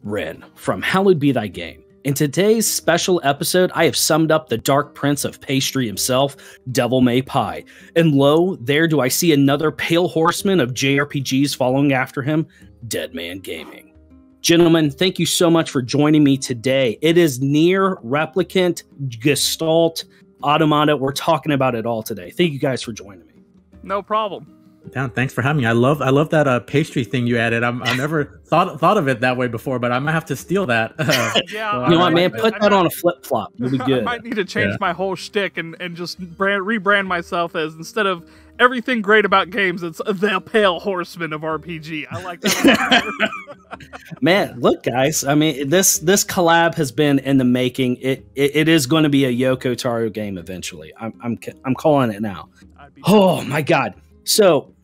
Ren from Hallowed Be Thy Game. In today's special episode, I have summed up the dark prince of pastry himself, Devil May Pie. And lo, there do I see another pale horseman of JRPGs following after him, DEDMAN Gaming. Gentlemen, thank you so much for joining me today. It is NieR, Replicant, Gestalt, Automata. We're talking about it all today. Thank you guys for joining me. No problem. Down. Thanks for having me. I love that pastry thing you added. I never thought of it that way before, but I might have to steal that. Yeah, you know what, man? Put that on a flip flop. You'll be good. I might need to change my whole shtick and just rebrand myself as, instead of everything great about games, it's the pale horseman of RPG. I like that. Man, look, guys. I mean, this collab has been in the making. It is going to be a Yoko Taro game eventually. I'm calling it now. Oh my god. So,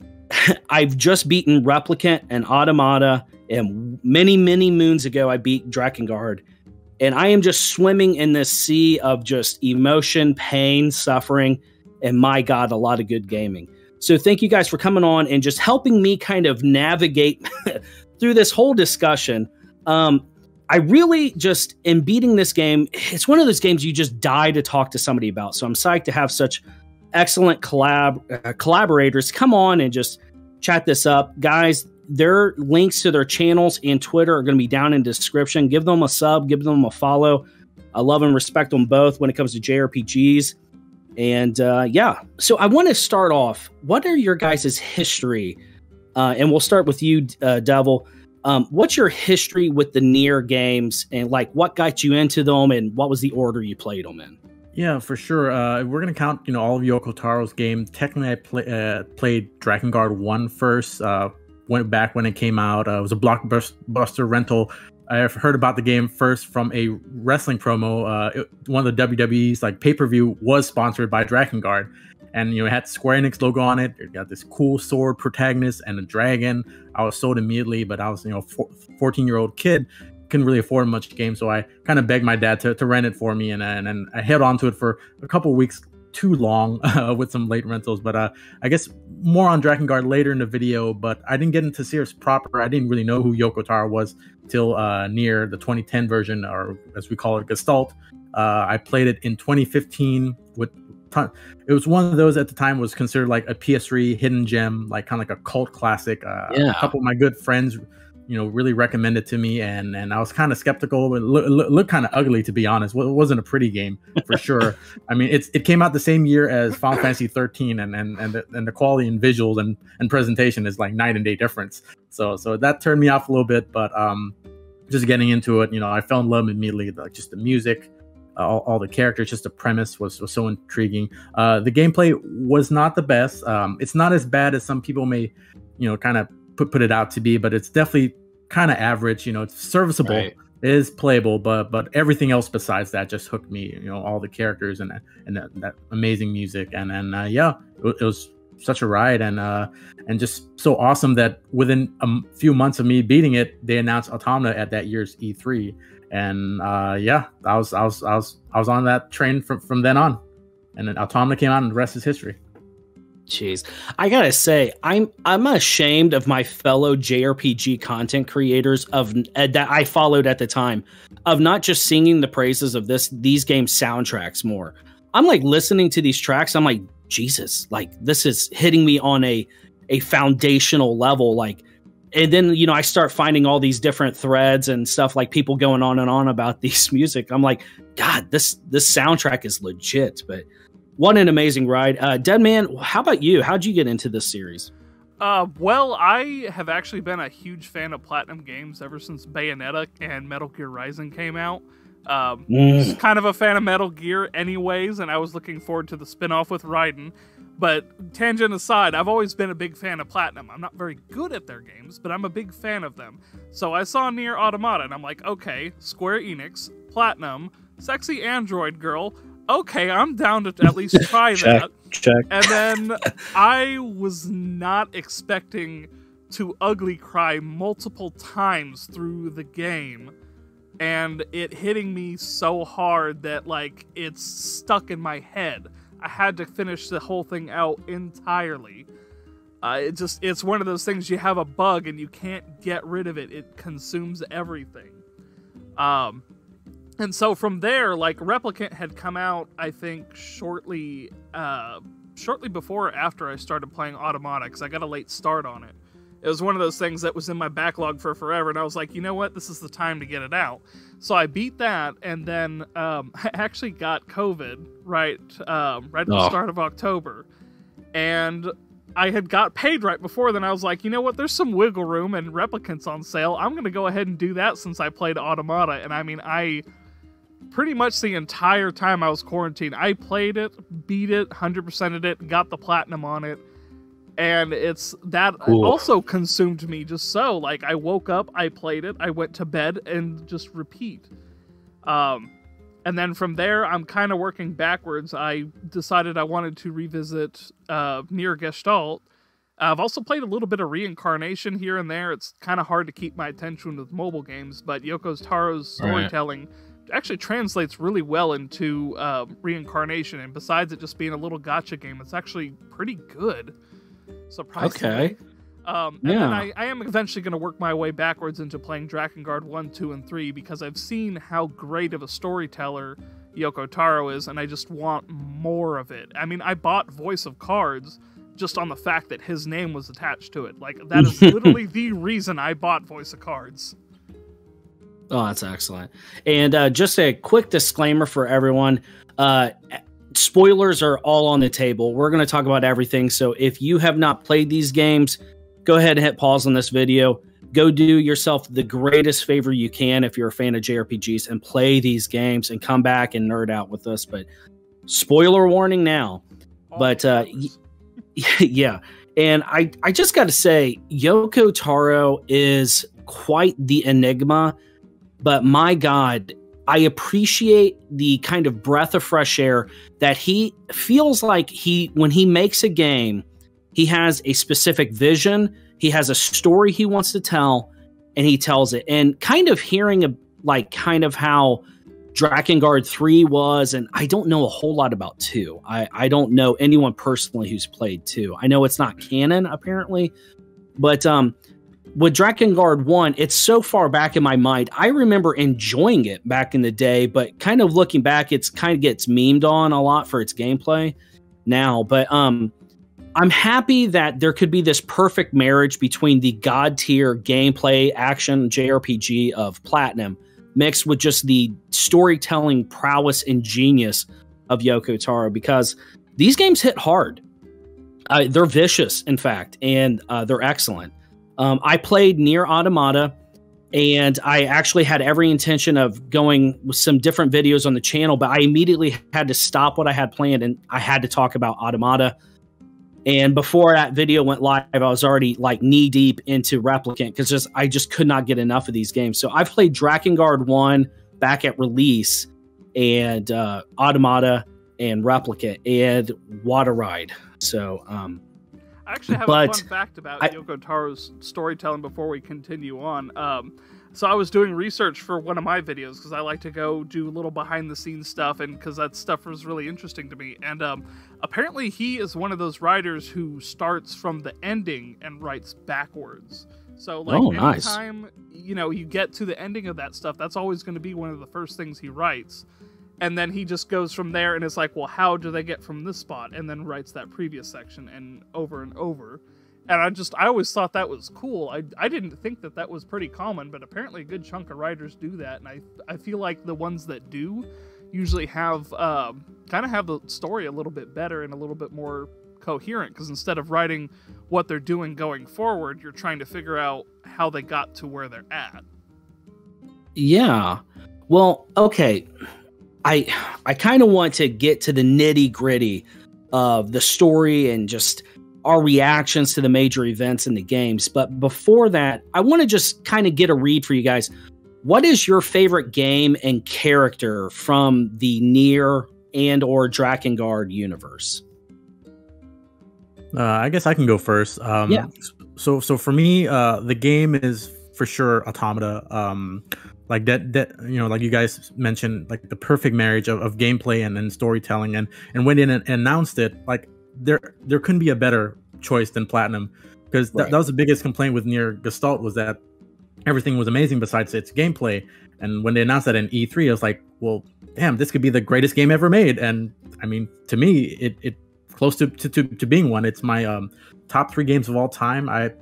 I've just beaten Replicant and Automata, and many moons ago, I beat Drakengard. And I am just swimming in this sea of just emotion, pain, suffering, and my God, a lot of good gaming. So thank you guys for coming on and just helping me kind of navigate through this whole discussion. I really just, in beating this game, it's one of those games you just die to talk to somebody about. So I'm psyched to have such excellent collaborators come on and just chat this up. Guys, their links to their channels and Twitter are going to be down in the description. Give them a sub, give them a follow. I love and respect them both when it comes to JRPGs. And yeah, so I want to start off. What are your guys' history? And we'll start with you, Devil. What's your history with the NieR games, and like what got you into them, and what was the order you played them in? Yeah, for sure. We're gonna count, all of Yoko Taro's game. Technically, I played Drakengard 1 first. Went back when it came out. It was a blockbuster rental. I heard about the game first from a wrestling promo. One of the WWE's pay-per-view was sponsored by Drakengard, and it had Square Enix logo on it. It got this cool sword protagonist and a dragon. I was sold immediately, but I was 14-year-old kid. Couldn't really afford much game, so I kind of begged my dad to rent it for me, and I held on to it for a couple of weeks too long with some late rentals. But I guess more on Drakengard later in the video, but I didn't get into series proper. I didn't really know who Yoko Taro was till NieR, the 2010 version, or as we call it, Gestalt. I played it in 2015 with it was one of those at the time was considered like a PS3 hidden gem, kind of like a cult classic. A couple of my good friends really recommended to me, and I was kind of skeptical. But looked kind of ugly, to be honest. It wasn't a pretty game for sure. I mean, it came out the same year as Final Fantasy 13, and the quality and visuals and presentation is like night and day difference. So that turned me off a little bit. But just getting into it, I fell in love immediately. Just the music, all the characters, just the premise was so intriguing. The gameplay was not the best. It's not as bad as some people may, kind of put it out to be, but it's definitely kind of average. It's serviceable. Right. It is playable, but everything else besides that just hooked me. All the characters and that amazing music, and yeah, it was such a ride, and just so awesome that within a few months of me beating it, they announced Automata at that year's E3, and yeah, I was on that train from then on, and then Automata came out, and the rest is history. Jeez, I gotta say, I'm ashamed of my fellow JRPG content creators that I followed at the time, of not just singing the praises of these game soundtracks more. I'm listening to these tracks, I'm like, Jesus, this is hitting me on a foundational level, and then I start finding all these different threads and stuff, people going on and on about these music. I'm like, God, this soundtrack is legit. But what an amazing ride. DEDMAN, how about you? How'd you get into this series? Well, I have actually been a huge fan of Platinum games ever since Bayonetta and Metal Gear Rising came out. Just kind of a fan of Metal Gear anyways, and I was looking forward to the spin-off with Raiden. But tangent aside, I've always been a big fan of Platinum. I'm not very good at their games, but I'm a big fan of them. So I saw NieR Automata, and I'm like, okay, Square Enix, Platinum, sexy android girl. Okay, I'm down to at least try that. Check. And then I was not expecting to ugly cry multiple times through the game, and it hitting me so hard that it's stuck in my head. I had to finish the whole thing out entirely. It's one of those things, you have a bug and you can't get rid of it. It consumes everything. And so from there, like, Replicant had come out, I think, shortly before or after I started playing Automata, because I got a late start on it. It was one of those things that was in my backlog for forever, and I was like, you know what, this is the time to get it out. So I beat that, and then I actually got COVID right at the start of October. And I had got paid right before then. I was like, you know what, there's some wiggle room, and Replicant's on sale. I'm going to go ahead and do that since I played Automata. And I mean, pretty much the entire time I was quarantined, I played it, beat it, 100%ed it, got the platinum on it. And that also consumed me just so. Like, I woke up, I played it, I went to bed, and just repeat. And then from there, I'm kind of working backwards. I decided I wanted to revisit NieR Gestalt. I've also played a little bit of Reincarnation here and there. It's kind of hard to keep my attention with mobile games, but Yoko Taro's storytelling actually translates really well into Reincarnation. And besides it just being a little gacha game, it's actually pretty good. Surprisingly. And then I am eventually going to work my way backwards into playing Drakengard 1, 2, and 3 because I've seen how great of a storyteller Yoko Taro is, and I just want more of it. I mean, I bought Voice of Cards just on the fact that his name was attached to it. Like, that is literally the reason I bought Voice of Cards. Oh, that's excellent. And just a quick disclaimer for everyone. Spoilers are all on the table. We're going to talk about everything. So if you have not played these games, go ahead and hit pause on this video. Go do yourself the greatest favor you can if you're a fan of JRPGs and play these games and come back and nerd out with us. But spoiler warning now. Yeah. And I just got to say, Yoko Taro is quite the enigma. But my God, I appreciate the kind of breath of fresh air that he feels like when he makes a game, he has a specific vision, he has a story he wants to tell, and he tells it. And kind of hearing kind of how Drakengard 3 was, and I don't know a whole lot about 2. I don't know anyone personally who's played 2. I know it's not canon, apparently, but with Drakengard 1, it's so far back in my mind. I remember enjoying it back in the day, but kind of looking back, it's kind of gets memed on a lot for its gameplay now. But I'm happy that there could be this perfect marriage between the god tier gameplay action JRPG of Platinum mixed with just the storytelling prowess and genius of Yoko Taro, because these games hit hard. They're vicious, in fact, and they're excellent. I played NieR Automata, and I actually had every intention of going with some different videos on the channel, but I immediately had to stop what I had planned, and I had to talk about Automata. And before that video went live, I was already like knee deep into Replicant because I just could not get enough of these games. So I've played Drakengard 1 back at release, and Automata and Replicant and Water Ride. So I actually have a fun fact about Yoko Taro's storytelling before we continue on. So I was doing research for one of my videos because I like to go do a little behind-the-scenes stuff, and because that stuff was really interesting to me. And apparently he is one of those writers who starts from the ending and writes backwards. So like anytime you get to the ending of that stuff, that's always going to be one of the first things he writes. And then he just goes from there and it's like, well, how do they get from this spot? And then writes that previous section and over. And I always thought that was cool. I didn't think that was pretty common, but apparently a good chunk of writers do that. And I feel like the ones that do usually have kind of have the story a little bit better and a little bit more coherent, because instead of writing what they're doing going forward, you're trying to figure out how they got to where they're at. Yeah. Well, okay. I kind of want to get to the nitty gritty of the story and just our reactions to the major events in the games. But before that, I want to just kind of get a read for you guys. What is your favorite game and character from the NieR and or Drakengard universe? I guess I can go first. Yeah. So for me, the game is for sure Automata. Like that, like you guys mentioned, like the perfect marriage of gameplay and storytelling. And when they announced it, like there couldn't be a better choice than Platinum, because that was the biggest complaint with NieR Gestalt, was that everything was amazing besides its gameplay. And when they announced that in E3, I was like, well, damn, this could be the greatest game ever made. And I mean, to me, it close to being one. It's my top 3 games of all time. I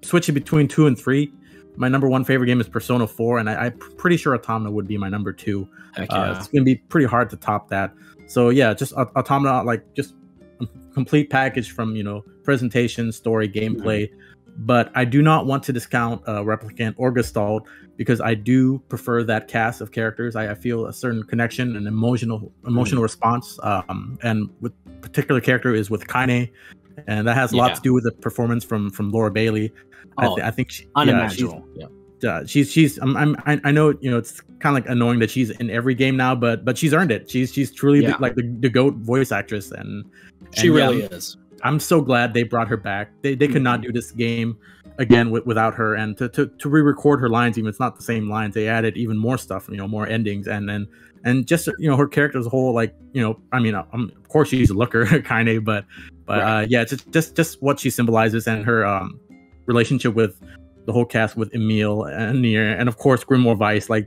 switch it between 2 and 3. My number 1 favorite game is Persona 4, and I'm pretty sure Automata would be my number 2. Yeah. It's gonna be pretty hard to top that. So yeah, just Automata, like just a complete package from presentation, story, gameplay. But I do not want to discount Replicant or Gestalt, because I do prefer that cast of characters. I feel a certain connection and emotional response. And with particular character is with Kaine, and that has a lot to do with the performance from Laura Bailey. I think unimaginable. She's I know it's kind of like annoying that she's in every game now, but she's earned it. She's truly the GOAT voice actress, and she really is. I'm so glad they brought her back. They could not do this game again without her, and to re-record her lines, even it's not the same lines. They added even more stuff, more endings, and just her character as a whole. Like I mean, of course she's a looker, Kaine, but right. Yeah, it's just what she symbolizes, and her relationship with the whole cast, with Emil and NieR, and of course Grimoire Weiss. Like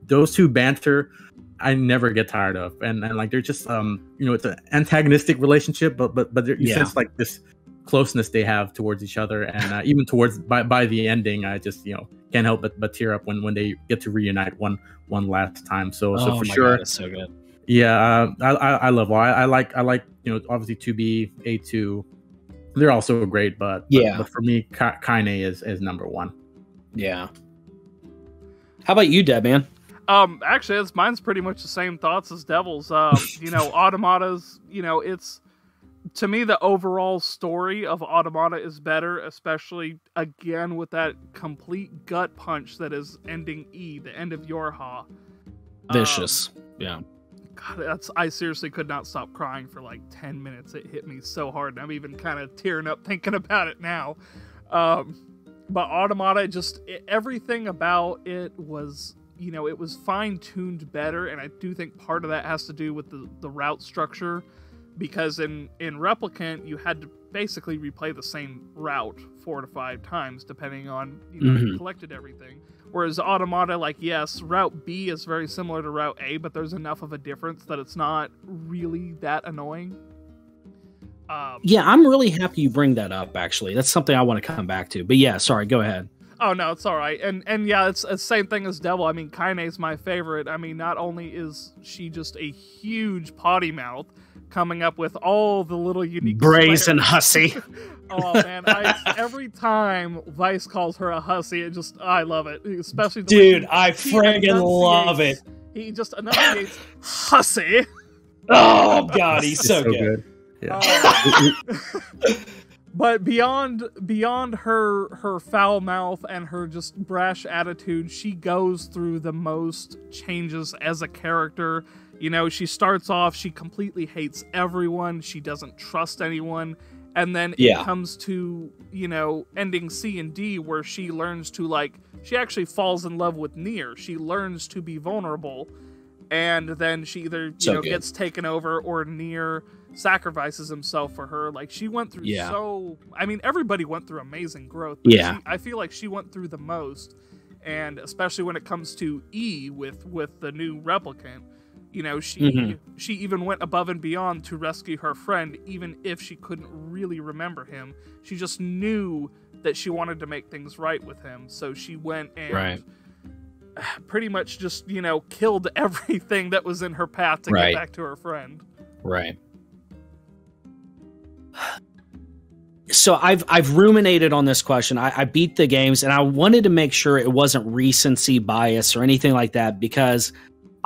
those two banter, I never get tired of, and like they're just it's an antagonistic relationship, but you sense like this closeness they have towards each other, and even towards by the ending, I just can't help but tear up when they get to reunite one last time. So for sure, God, it's so good. Yeah, I love all. I like obviously 2B, A2. They're also great, but for me, Kaine is number 1. Yeah. How about you, Deadman? Actually, mine's pretty much the same thoughts as Devil's. Automata's, it's, to me, the overall story of Automata is better, especially, again, with that complete gut punch that is ending E, the end of Yorha. Vicious. Yeah. God, I seriously could not stop crying for like 10 minutes. It hit me so hard, and I'm even kind of tearing up thinking about it now. But Automata, everything about it was... it was fine-tuned better, and I do think part of that has to do with the route structure, because in Replicant, you had to basically replay the same route 4 to 5 times, depending on, you collected everything. Whereas Automata, like, yes, Route B is very similar to Route A, but there's enough of a difference that it's not really that annoying. I'm really happy you bring that up, actually. That's something I want to come back to. But yeah, sorry, go ahead. Oh, no, it's all right. And yeah, it's the same thing as Devil. I mean, Kaine's my favorite. I mean, not only is she just a huge potty mouth, coming up with all the little unique... Brazen hussy. Oh, man. Every time Weiss calls her a hussy, I love it. Especially the Dude, I friggin' love it. He just enunciates hussy. Oh, God, he's so good. Yeah. But beyond her foul mouth and her just brash attitude, she goes through the most changes as a character. She starts off, she completely hates everyone. She doesn't trust anyone. And then it comes to, ending C and D, where she learns to, she actually falls in love with NieR. She learns to be vulnerable. And then she either, gets taken over, or NieR sacrifices himself for her. Like, she went through everybody went through amazing growth. But I feel like she went through the most. And especially when it comes to E with the new Replicant, she even went above and beyond to rescue her friend, even if she couldn't really remember him. She just knew that she wanted to make things right with him. So she went and pretty much just, killed everything that was in her path to get back to her friend. Right. So I've ruminated on this question. I beat the games, and I wanted to make sure it wasn't recency bias or anything like that, because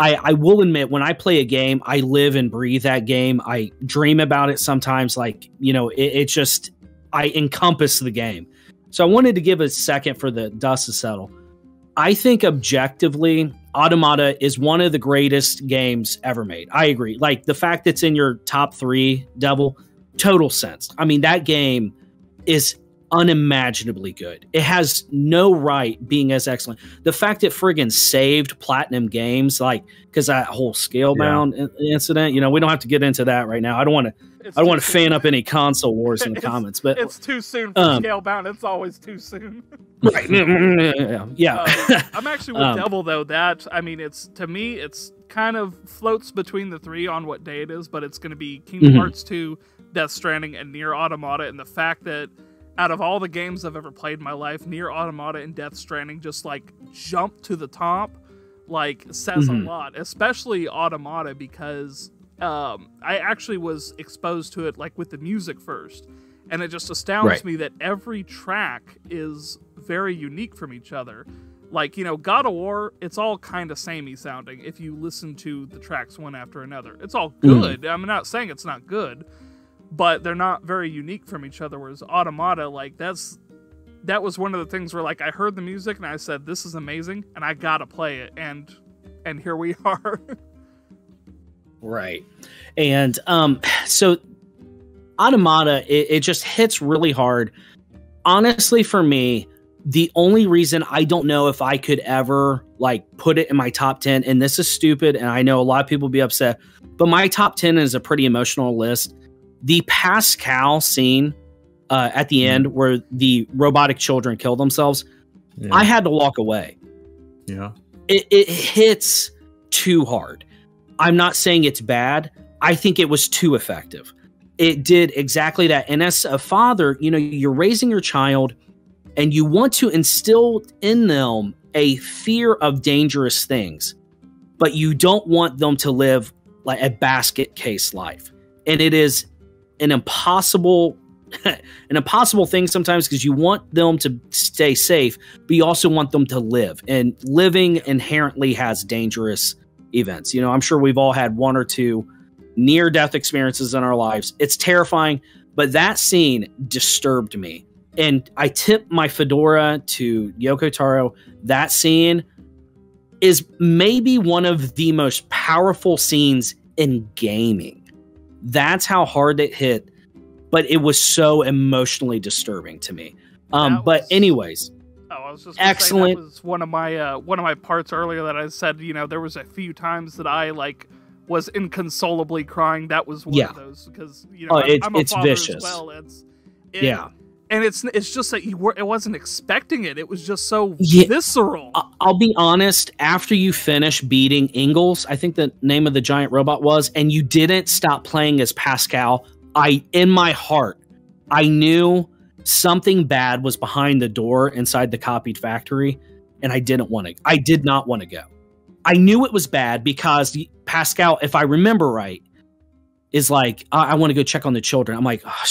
I will admit, when I play a game, I live and breathe that game. I dream about it sometimes. Like, it just, I encompass the game. So I wanted to give a second for the dust to settle. I think objectively, Automata is one of the greatest games ever made. I agree. Like, the fact it's in your top 3, Devil, total sense. I mean, that game is unimaginably good. It has no right being as excellent. The fact it friggin' saved Platinum Games, like, because that whole Scalebound incident, you know, we don't have to get into that right now. I don't want to fan up any console wars in the comments, but it's too soon for Scalebound. It's always too soon. Right. Yeah. I'm actually with Devil though. That, I mean, to me, it's kind of floats between the three on what day it is, but it's going to be Kingdom Hearts 2, Death Stranding, and NieR Automata. And the fact that out of all the games I've ever played in my life, NieR Automata and Death Stranding just like jump to the top, like says a lot, especially Automata, because I actually was exposed to it like with the music first. And it just astounds me that every track is very unique from each other. Like, you know, God of War, it's all kind of samey sounding if you listen to the tracks one after another. It's all good. I'm not saying it's not good, but they're not very unique from each other. Whereas Automata, like, that was one of the things where, like, I heard the music and I said, this is amazing, and I gotta play it. And here we are. Right. And so Automata, it just hits really hard. Honestly, for me, the only reason I don't know if I could ever like put it in my top 10, and this is stupid, and I know a lot of people will be upset, but my top 10 is a pretty emotional list. The Pascal scene at the end where the robotic children kill themselves, I had to walk away. Yeah. It hits too hard. I'm not saying it's bad. I think it was too effective. It did exactly that. And as a father, you know, you're raising your child and you want to instill in them a fear of dangerous things, but you don't want them to live like a basket case life. And it is an impossible thing sometimes, because you want them to stay safe, but you also want them to live. And living inherently has dangerous events. You know, I'm sure we've all had one or two near-death experiences in our lives. It's terrifying, but that scene disturbed me. And I tip my fedora to Yoko Taro. That scene is maybe one of the most powerful scenes in gaming. That's how hard it hit, but it was so emotionally disturbing to me. But anyways, I was just excellent. That was one of my parts earlier that I said, you know, there was a few times that I like was inconsolably crying. That was one of those, because, you know, I'm a father vicious as well. And it's just that it wasn't expecting it. It was just so visceral. I'll be honest, after you finish beating Ingalls, I think the name of the giant robot was, and you didn't stop playing as Pascal, in my heart, I knew something bad was behind the door inside the copied factory, and I did not want to go. I knew it was bad because Pascal, if I remember right, is like, I want to go check on the children. I'm like, oh,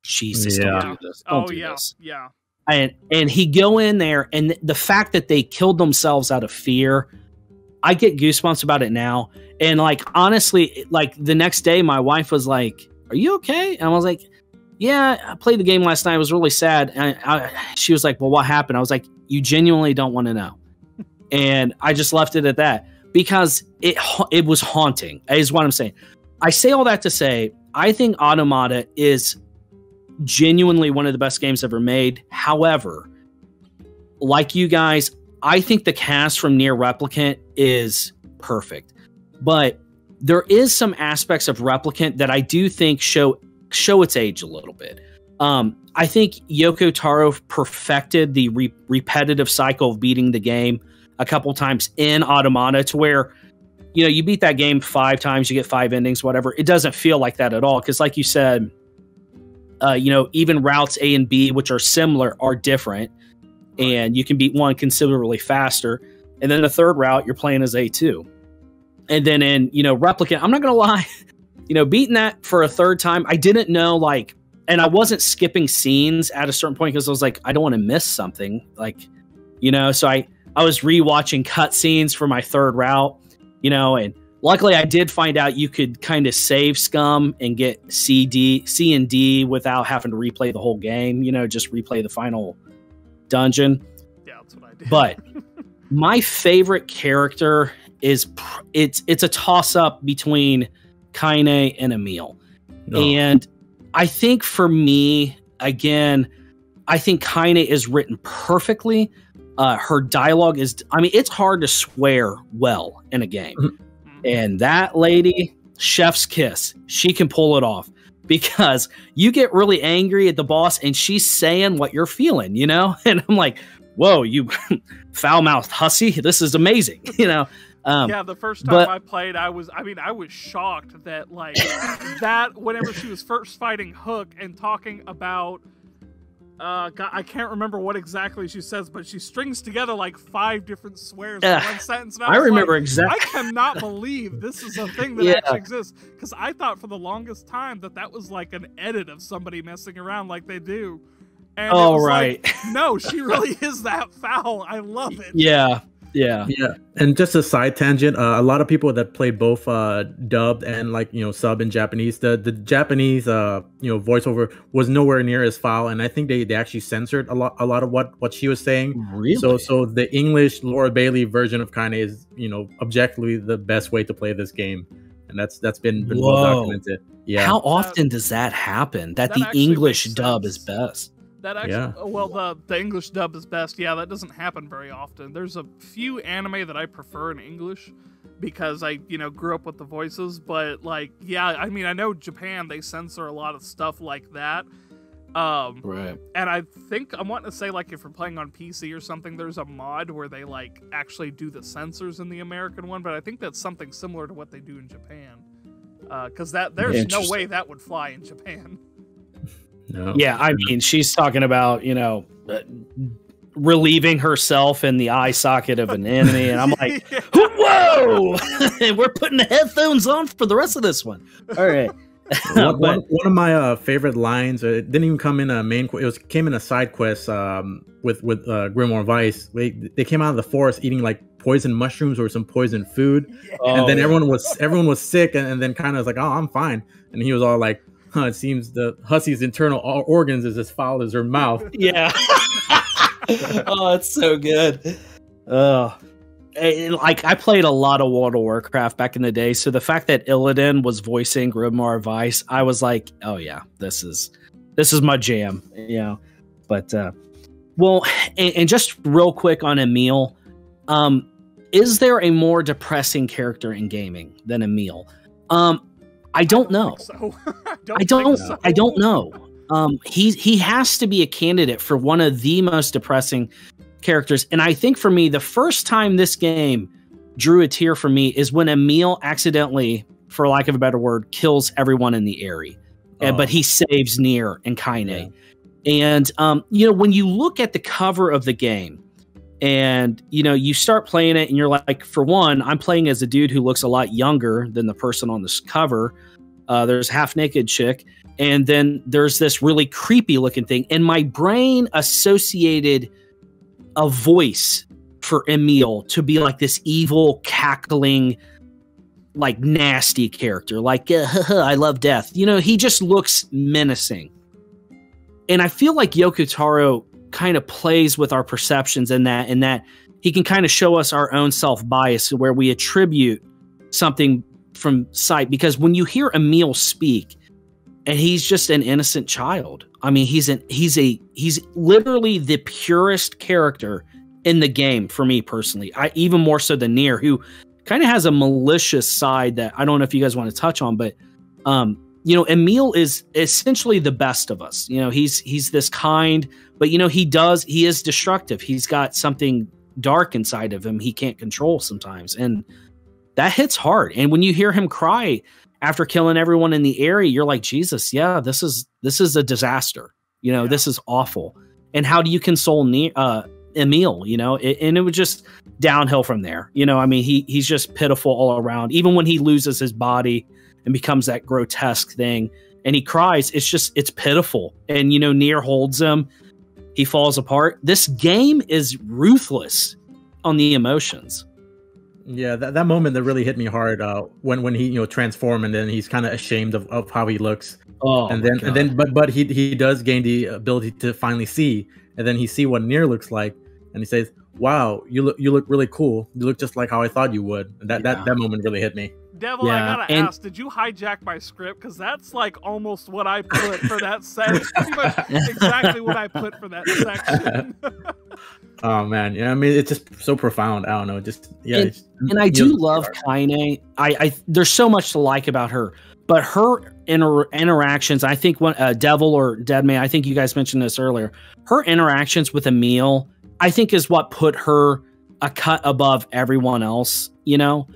Jesus, don't do this. Don't do this. Yeah. And he go in there, and the fact that they killed themselves out of fear, I get goosebumps about it now. And like, honestly, like the next day, my wife was like, "Are you okay?" And I was like, "Yeah, I played the game last night. It was really sad." And she was like, "Well, what happened?" I was like, "You genuinely don't want to know." And I just left it at that, because it was haunting, is what I'm saying. I say all that to say, I think Automata is genuinely one of the best games ever made. However, like you guys, I think the cast from NieR Replicant is perfect. But there is some aspects of Replicant that I do think show its age a little bit. I think Yoko Taro perfected the repetitive cycle of beating the game a couple times in Automata, to where, you know, you beat that game 5 times, you get 5 endings, whatever. It doesn't feel like that at all, because like you said, you know, even routes A and B, which are similar, are different, and you can beat one considerably faster. And then the third route, you're playing as A2. And then in, you know, Replicant, I'm not going to lie, you know, beating that for a third time, I didn't know, like, and I wasn't skipping scenes at a certain point, because I was like, I don't want to miss something, like, you know, so I was rewatching cutscenes for my third route, you know, and luckily I did find out you could kind of save scum and get C and D without having to replay the whole game, you know, just replay the final dungeon. Yeah, that's what I did. But my favorite character is, it's a toss up between Kaine and Emil. No. And I think for me, again, I think Kaine is written perfectly. Her dialogue is, I mean, it's hard to swear well in a game. And that lady, chef's kiss, she can pull it off, because you get really angry at the boss and she's saying what you're feeling, you know? And I'm like, whoa, you foul-mouthed hussy, this is amazing, you know? Yeah, the first time I played, I was shocked that, like, that whenever she was first fighting Hook and talking about, God, I can't remember what exactly she says, but she strings together like 5 different swears in one sentence. And I remember exactly. I cannot believe this is a thing that actually exists, because I thought for the longest time that was like an edit of somebody messing around like they do. And it was like, no, she really is that foul. I love it. Yeah. And just a side tangent, a lot of people that play both dubbed and, like, you know, sub in Japanese, the Japanese you know, voiceover was nowhere near as foul, and I think they actually censored a lot of what she was saying. Really? So the English Laura Bailey version of Kaine is, you know, objectively the best way to play this game, and that's been well documented. Yeah. How often does that happen? That the English dub is best? That actually, well, the English dub is best. Yeah, that doesn't happen very often. There's a few anime that I prefer in English because I, you know, grew up with the voices. But, like, yeah, I mean, I know Japan, they censor a lot of stuff like that. Right. And I think I'm wanting to say, like, if you're playing on PC or something, there's a mod where they, like, actually do the censors in the American one. But I think that's something similar to what they do in Japan. Because there's no way that would fly in Japan. No. Yeah, I mean, she's talking about, you know, relieving herself in the eye socket of an enemy, and I'm like, whoa! And we're putting the headphones on for the rest of this one. All right. One of my favorite lines, it didn't even come in a main quest, came in a side quest with Grimoire Vice. They came out of the forest eating like poison mushrooms or some poison food, and then everyone was sick, and then kind of was like, oh, I'm fine, and he was all like, it seems the hussy's internal organs is as foul as her mouth. Yeah. Oh, it's so good. Like, I played a lot of World of Warcraft back in the day, so the fact that Illidan was voicing Grimoire Vice, I was like, oh yeah, this is my jam, you know. But well, and just real quick on Emil, is there a more depressing character in gaming than Emil? I don't know. I don't know. He has to be a candidate for one of the most depressing characters. And I think for me, the first time this game drew a tear for me is when Emil accidentally, for lack of a better word, kills everyone in the area. But he saves NieR and Kaine. Yeah. And, you know, when you look at the cover of the game and, you know, you start playing it and you're like, for one, I'm playing as a dude who looks a lot younger than the person on this cover. There's a half-naked chick. And then there's this really creepy looking thing. And my brain associated a voice for Emil to be like this evil, cackling, like nasty character. Like, I love death. You know, he just looks menacing. And I feel like Yoko Taro kind of plays with our perceptions in that he can kind of show us our own self-bias where we attribute something from sight. Because when you hear Emil speak, and he's just an innocent child. I mean, he's literally the purest character in the game for me personally. Even more so than NieR, who kind of has a malicious side that I don't know if you guys want to touch on, but you know, Emil is essentially the best of us. You know, he's this kind, but you know, he is destructive. He's got something dark inside of him he can't control sometimes, and that hits hard. And when you hear him cry after killing everyone in the area, you're like, Jesus, yeah, this is a disaster. You know, this is awful. And how do you console Emil? You know, and it was just downhill from there. You know, I mean, he's just pitiful all around. Even when he loses his body and becomes that grotesque thing, and he cries, it's pitiful. And you know, NieR holds him, he falls apart. This game is ruthless on the emotions. Yeah, that moment that really hit me hard when he, you know, transformed, and then he's kind of ashamed of how he looks. Oh, and then but he does gain the ability to finally see, and then he see what NieR looks like, and he says, "Wow, you look really cool. You look just like how I thought you would." And that moment really hit me. Devil, I gotta ask, did you hijack my script? Because that's like almost what I put for that section. Pretty much exactly what I put for that section. Oh man, yeah. I mean, it's just so profound. I don't know, just yeah. And I do love Kaine. I there's so much to like about her, but her interactions. I think when Devil or Deadman, I think you guys mentioned this earlier. Her interactions with Emil, I think, is what put her a cut above everyone else. You know.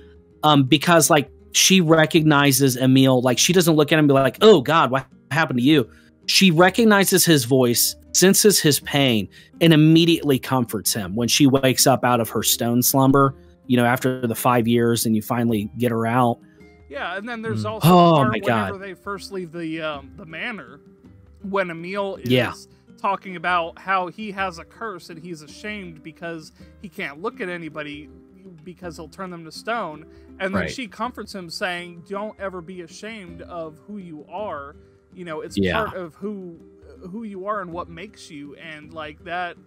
Because like she recognizes Emil, like she doesn't look at him and be like, "Oh God, what happened to you?" She recognizes his voice, senses his pain, and immediately comforts him when she wakes up out of her stone slumber. You know, after the 5 years, and you finally get her out. Yeah, and then there's also the part whenever they first leave the manor, when Emil is talking about how he has a curse and he's ashamed because he can't look at anybody because he'll turn them to stone. And then she comforts him saying, don't ever be ashamed of who you are. You know, it's part of who you are and what makes you. And like that,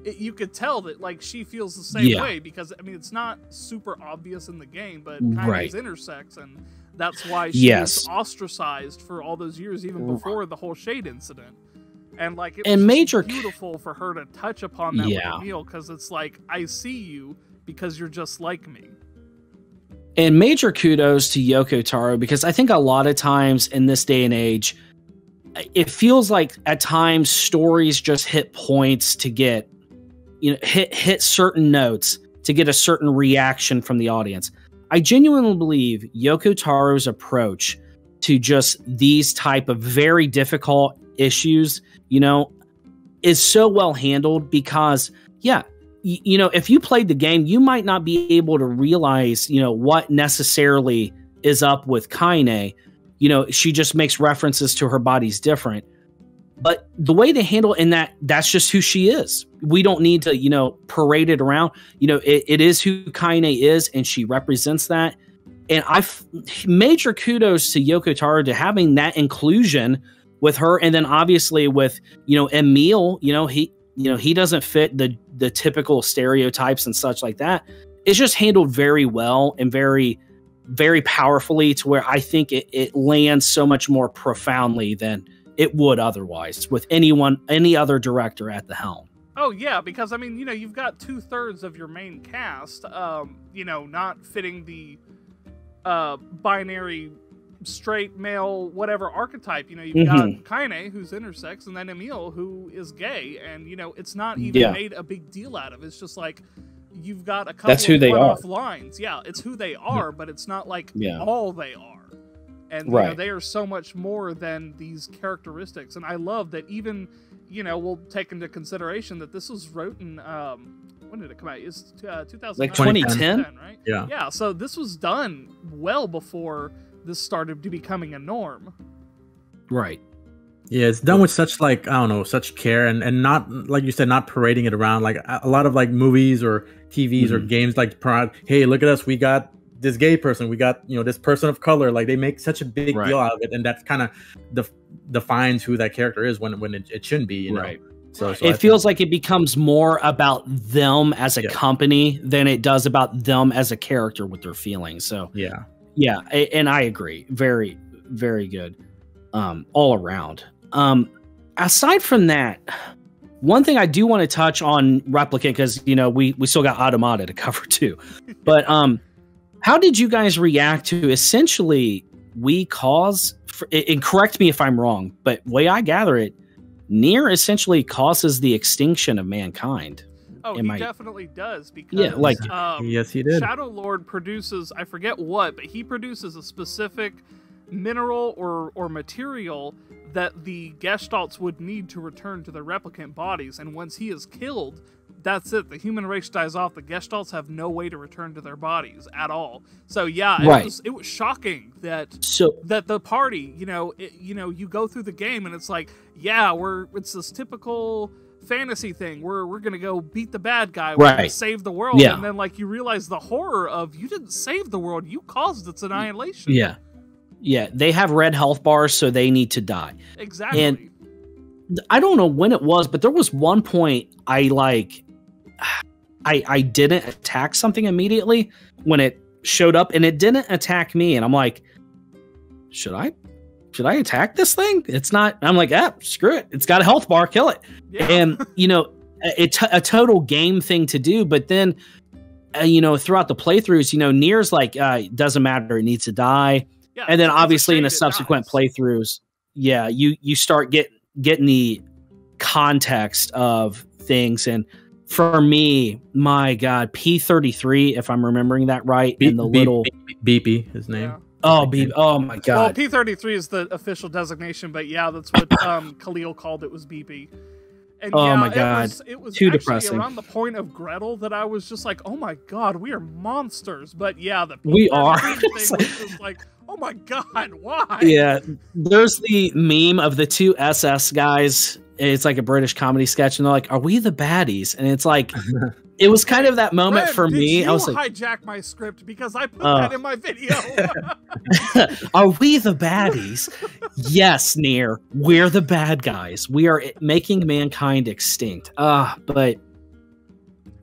you could tell that like she feels the same way, because I mean, it's not super obvious in the game, but kind of is intersex, and that's why she was ostracized for all those years, even before the whole Shade incident. And like it was beautiful for her to touch upon that with Emil, because it's like, I see you because you're just like me. And major kudos to Yoko Taro, because I think a lot of times in this day and age, it feels like at times stories just hit points to get, you know, hit certain notes to get a certain reaction from the audience. I genuinely believe Yoko Taro's approach to just these type of very difficult issues, you know, is so well handled, because you know, if you played the game, you might not be able to realize, you know, what necessarily is up with Kaine. You know, she just makes references to her body's different. But the way they handle it, in that's just who she is. We don't need to, you know, parade it around. You know, it is who Kaine is, and she represents that. And major kudos to Yoko Taro to having that inclusion with her. And then obviously with, you know, Emil, he doesn't fit the typical stereotypes and such like that. It's just handled very well and very, very powerfully, to where I think it lands so much more profoundly than it would otherwise with any other director at the helm. Oh yeah, because I mean, you know, you've got 2/3 of your main cast, you know, not fitting the binary straight male whatever archetype. You know, you've got Kaine, who's intersex, and then Emil, who is gay, and you know, it's not even made a big deal out of. It's just like you've got a couple of one-off lines. Yeah, it's who they are, but it's not like all they are. And you know, they are so much more than these characteristics. And I love that even, you know, we'll take into consideration that this was wrote in, when did it come out? It's 2009. Like 2010, right? Yeah. Yeah, so this was done well before this started to becoming a norm. Right. Yeah, it's done with such, like, I don't know, such care, and not, like you said, not parading it around. Like a lot of like movies or TVs or games, like, hey, look at us, we got this gay person, we got, you know, this person of color. Like, they make such a big deal out of it, and that's kind of defines who that character is when it shouldn't be, you know. So it feels like it becomes more about them as a company than it does about them as a character with their feelings. So yeah, and I agree, very, very good, all around. Aside from that, one thing I do want to touch on Replicant, because, you know, we still got Automata to cover too, but how did you guys react to essentially and correct me if I'm wrong, but way I gather it, NieR essentially causes the extinction of mankind. Oh, he definitely does, because yes, he did. Shadow Lord produces, I forget what, but he produces a specific mineral or material that the Gestalts would need to return to their replicant bodies, and once he is killed, that's it. The human race dies off. The Gestalts have no way to return to their bodies at all. So yeah, it was shocking that the party, you know, you go through the game and it's like, it's this typical fantasy thing. We're gonna go beat the bad guy. We're gonna save the world, and then like you realize the horror of, you didn't save the world, you caused its annihilation. Yeah, they have red health bars, so they need to die. Exactly. And I don't know when it was, but there was one point I didn't attack something immediately when it showed up and it didn't attack me. And I'm like, should I attack this thing? It's not. I'm like, screw it. It's got a health bar. Kill it. Yeah. And, you know, it's a total game thing to do. But then, you know, throughout the playthroughs, you know, NieR's like, doesn't matter. It needs to die. Yeah, and then obviously in the subsequent playthroughs, yeah, you start getting the context of things. And for me, my God, P33, if I'm remembering that right, and the little Beepy, his name. Yeah. Oh, Beepy. Oh my God. Well, P33 is the official designation, but yeah, that's what Khalil called it, was Beepy. And oh yeah, my God, it was too depressing. Around the point of Gretel that I was just like, oh my God, we are monsters. But yeah, we are. Thing was just like, oh my God, why? Yeah, there's the meme of the two SS guys. It's like a British comedy sketch, and they're like, "Are we the baddies?" And it's like, it was kind of that moment Fred, for me. I was like, hijack my script because I put that in my video. Are we the baddies? Yes, NieR, we're the bad guys. We are making mankind extinct. But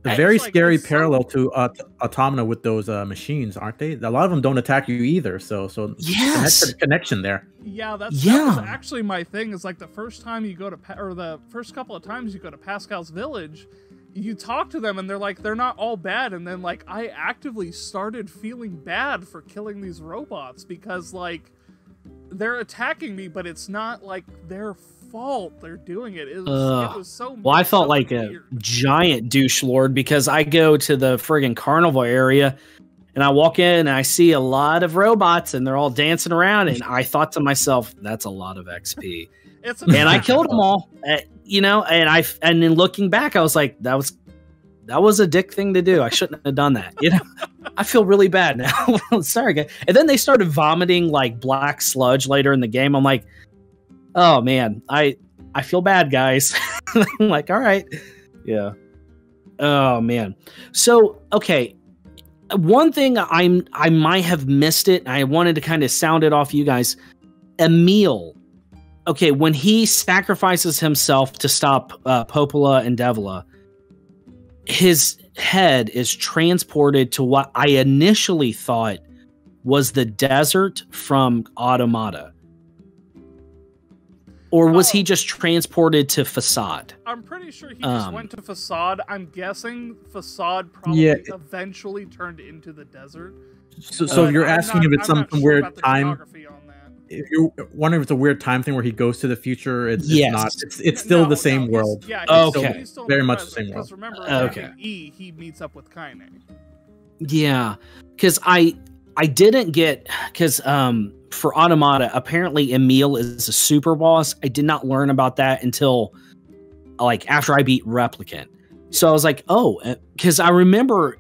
a very scary parallel to Automata with those machines, aren't they? A lot of them don't attack you either. So yes, that's the connection there. Yeah, that was actually my thing. Is like the first time you go to, or the first couple of times you go to Pascal's village, you talk to them and they're like, they're not all bad. And then like I actively started feeling bad for killing these robots because like they're attacking me, but it's not like their fault they're doing it. It was so well, I felt like weird. A giant douche lord because I go to the friggin' carnival area and I walk in and I see a lot of robots and they're all dancing around and I thought to myself, that's a lot of XP. And I killed them all, you know, and then looking back, I was like, that was a dick thing to do. I shouldn't have done that. You know, I feel really bad now. Sorry, guys. And then they started vomiting like black sludge later in the game. I'm like, oh man, I feel bad, guys. I'm like, all right. Yeah. Oh man. So, okay. One thing I might have missed it. I wanted to kind of sound it off you guys. Emil. Okay, when he sacrifices himself to stop Popola and Devila, his head is transported to what I initially thought was the desert from Automata. Or was he just transported to Facade? I'm pretty sure he just went to Facade. I'm guessing Facade probably eventually turned into the desert. So you're asking if it's some weird time. If you're wondering if it's a weird time thing where he goes to the future, it's not. It's still the same world. Yeah, okay. He's still very much the same world. Because remember, he meets up with Kaine. Yeah, because I didn't get for Automata, apparently Emil is a super boss. I did not learn about that until like after I beat Replicant. So I was like, oh, because I remembered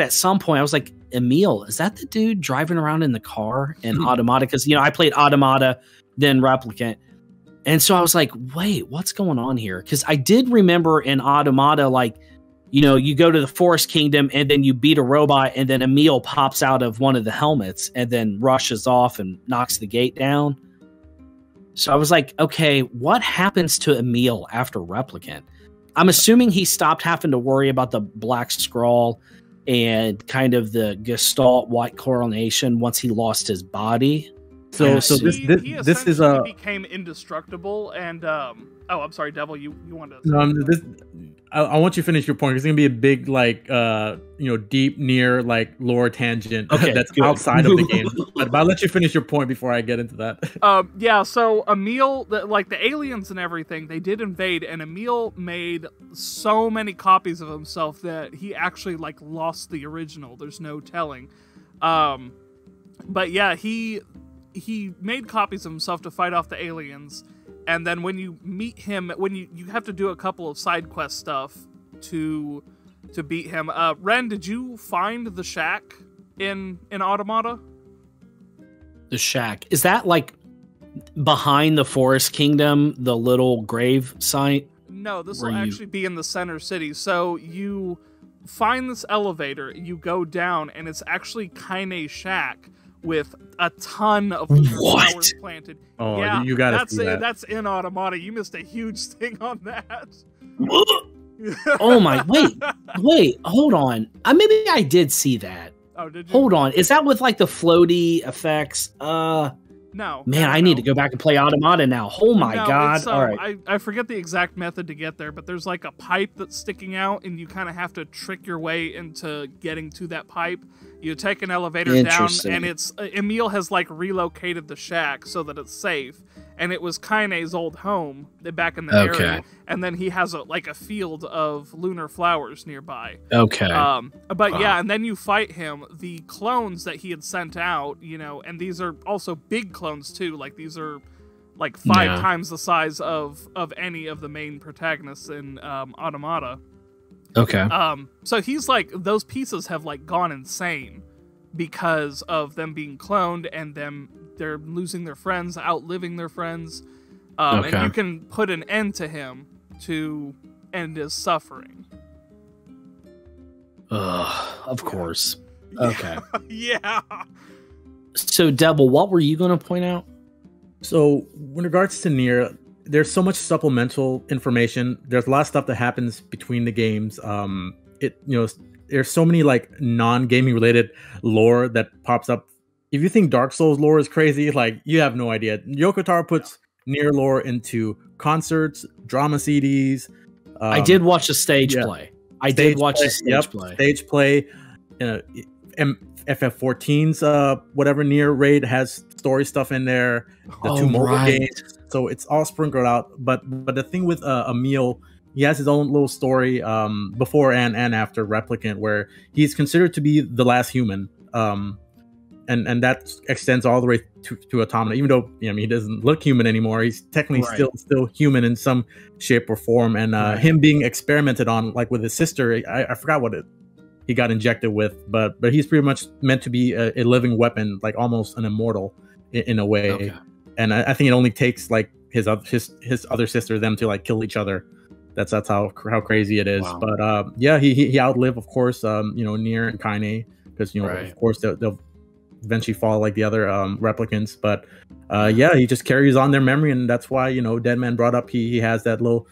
at some point I was like, Emil, is that the dude driving around in the car in Automata? Because, you know, I played Automata, then Replicant. And so I was like, wait, what's going on here? Because I did remember in Automata, like, you know, you go to the Forest Kingdom and then you beat a robot and then Emil pops out of one of the helmets and then rushes off and knocks the gate down. So I was like, okay, what happens to Emil after Replicant? I'm assuming he stopped having to worry about the Black Scrawl and kind of the Gestalt White Coronation once he lost his body. So this is became indestructible and I'm sorry, Devil, you wanted to I want you to finish your point. It's gonna be a big deep NieR like lore tangent that's outside of the game. But I'll let you finish your point before I get into that. So Emil, like the aliens and everything, they did invade, and Emil made so many copies of himself that he actually like lost the original. There's no telling. But yeah, he made copies of himself to fight off the aliens. And then when you meet him, when you have to do a couple of side quest stuff to beat him. Ren, did you find the shack in Automata? The shack, is that like behind the Forest Kingdom, the little grave site? No, this will actually be in the center city. So you find this elevator, you go down, and it's actually Kaine's shack with a ton of flowers planted. Oh, yeah, you gotta see that. That's in Automata. You missed a huge thing on that. Oh my! Wait! Hold on. Maybe I did see that. Oh, did you? Hold on. Is that with like the floaty effects? No. Man, I need to go back and play Automata now. Oh my god. All right. I forget the exact method to get there, but there's like a pipe that's sticking out, and you kind of have to trick your way into getting to that pipe. You take an elevator down, and Emil has like relocated the shack so that it's safe. And it was Kaine's old home back in the area. And then he has a field of lunar flowers nearby. Okay. But yeah, and then you fight him. The clones that he had sent out, and these are also big clones too. Like these are like 5 times the size of any of the main protagonists in Automata. Okay. So he's like, those pieces have like gone insane because of them being cloned and they're losing their friends, outliving their friends. And you can put an end to him to end his suffering. Of course. Okay. Yeah. So, Devil, what were you going to point out? So, in regards to NieR, there's so much supplemental information. There's a lot of stuff that happens between the games. There's so many like non-gaming related lore that pops up. If you think Dark Souls lore is crazy, like you have no idea. Yoko Taro puts NieR lore into concerts, drama CDs. I did watch a stage play. Stage play. FF14's whatever NieR raid has story stuff in there. The 2 mobile games. So it's all sprinkled out. But the thing with Emil, he has his own little story before and after Replicant, where he's considered to be the last human. And that extends all the way to Automata, even though he doesn't look human anymore. He's technically still human in some shape or form. And him being experimented on, like with his sister, I forgot what he got injected with, but he's pretty much meant to be a living weapon, like almost an immortal in a way. Okay. And I think it only takes like his other sister, them to like kill each other. That's how crazy it is. Wow. But he outlived, of course, NieR and Kaine, because of course they'll eventually fall like the other replicants. But he just carries on their memory, and that's why DEDMAN brought up he has that little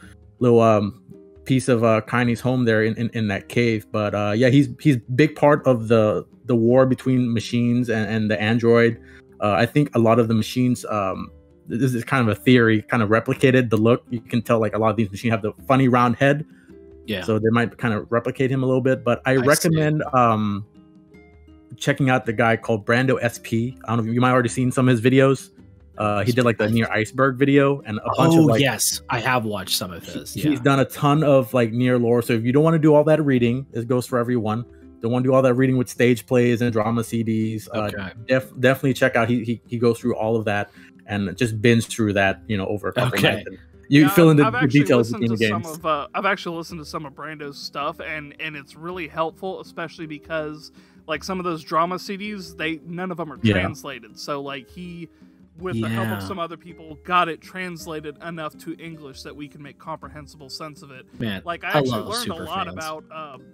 piece of Kaine's home there in that cave. But he's big part of the war between machines and the android. I think a lot of the machines, this is kind of a theory, kind of replicated the look. You can tell like a lot of these machines have the funny round head. Yeah. So they might kind of replicate him a little bit. But I recommend checking out the guy called Brando SP. I don't know if you might have already seen some of his videos. He did like the NieR Iceberg video and a bunch of like. Yes, I have watched some of his. He's done a ton of like NieR lore. So if you don't want to do all that reading, it goes for everyone. Don't want to do all that reading with stage plays and drama CDs. Definitely check out. He goes through all of that and just binge through that, over a couple nights. You fill in the details between the games. I've actually listened to some of Brando's stuff, and it's really helpful, especially because like some of those drama CDs, none of them are translated. So like he, with the help of some other people, got it translated enough to English that we can make comprehensible sense of it. Man, like I actually learned a lot about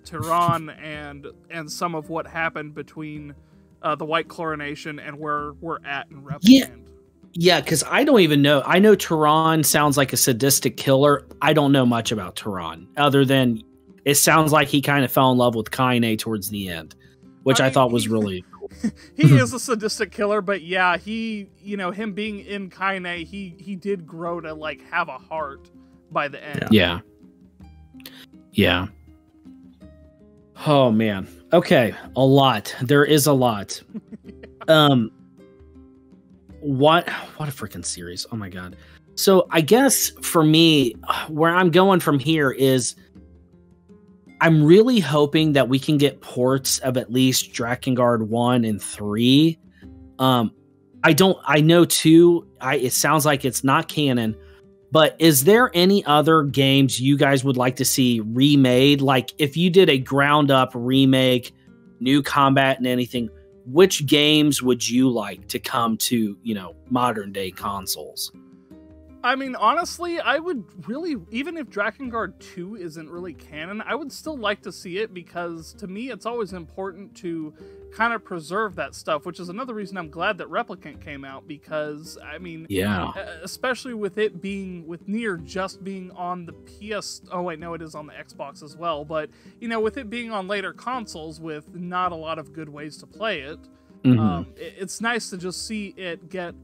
Tehran and some of what happened between the White Chlorination and where we're at in Replicant. Yeah, because I don't even know. I know Tehran sounds like a sadistic killer. I don't know much about Tehran, other than it sounds like he kind of fell in love with Kaine towards the end, which I thought was really cool. He is a sadistic killer, but yeah, him being in Kaine, he did grow to like have a heart by the end. Yeah. Oh man. Okay, a lot. There is a lot. What a freaking series. Oh my god. So I guess for me, where I'm going from here is I'm really hoping that we can get ports of at least Drakengard 1 and 3. I know 2, it sounds like it's not canon, but is there any other games you guys would like to see remade? Like if you did a ground up remake, new combat and anything, which games would you like to come to, modern day consoles? I mean, honestly, I would really, even if Drakengard 2 isn't really canon, I would still like to see it, because to me it's always important to kind of preserve that stuff, which is another reason I'm glad that Replicant came out, because, I mean, yeah, especially with it being, with NieR just being on the PS, oh wait, no, it is on the Xbox as well, but, you know, with it being on later consoles with not a lot of good ways to play it, it's nice to just see it get,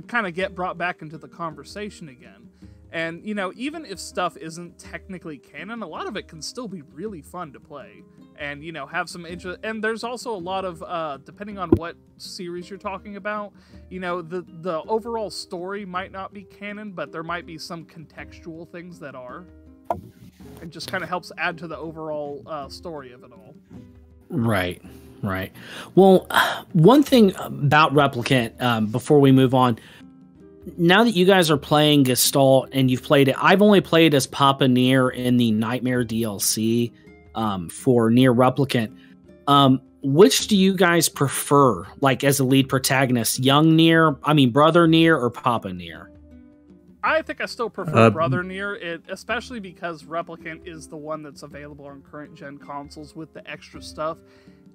kind of get brought back into the conversation again. And, you know, even if stuff isn't technically canon, a lot of it can still be really fun to play and, you know, have some interest. And there's also a lot of, depending on what series you're talking about, you know, the overall story might not be canon, but there might be some contextual things that are. It just kind of helps add to the overall story of it all. Right. Right. Well, one thing about Replicant, before we move on, now that you guys are playing Gestalt and you've played it, I've only played as Papa NieR in the Nightmare DLC for NieR Replicant. Which do you guys prefer, like, as a lead protagonist? Young NieR, I mean, Brother NieR, or Papa NieR? I think I still prefer Brother NieR, especially because Replicant is the one that's available on current gen consoles with the extra stuff.